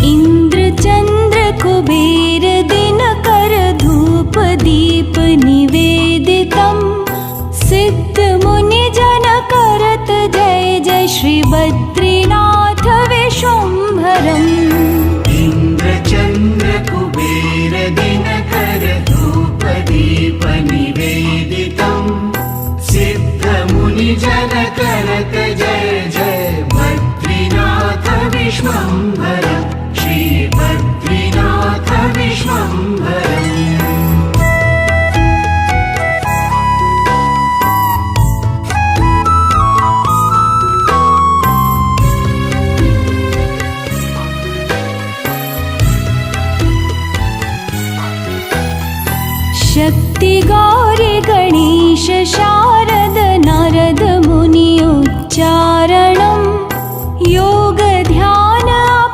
इन्द्रचन्द्र कुबेर दिनकर धूप दीप निवेदितं सिद्धमुनिजन करत जय जय श्री बद्रीनाथ विश्वम्भरम्। इन्द्रचन्द्र कुबेर दिनकर धूप दीप निवेदितं सिद्धमुनिजन करत जय जय बद्रीनाथ विश्वम्भरम् श्री बद्रीनाथ विश्वम्भरम्। शक्ति गौरी गणेश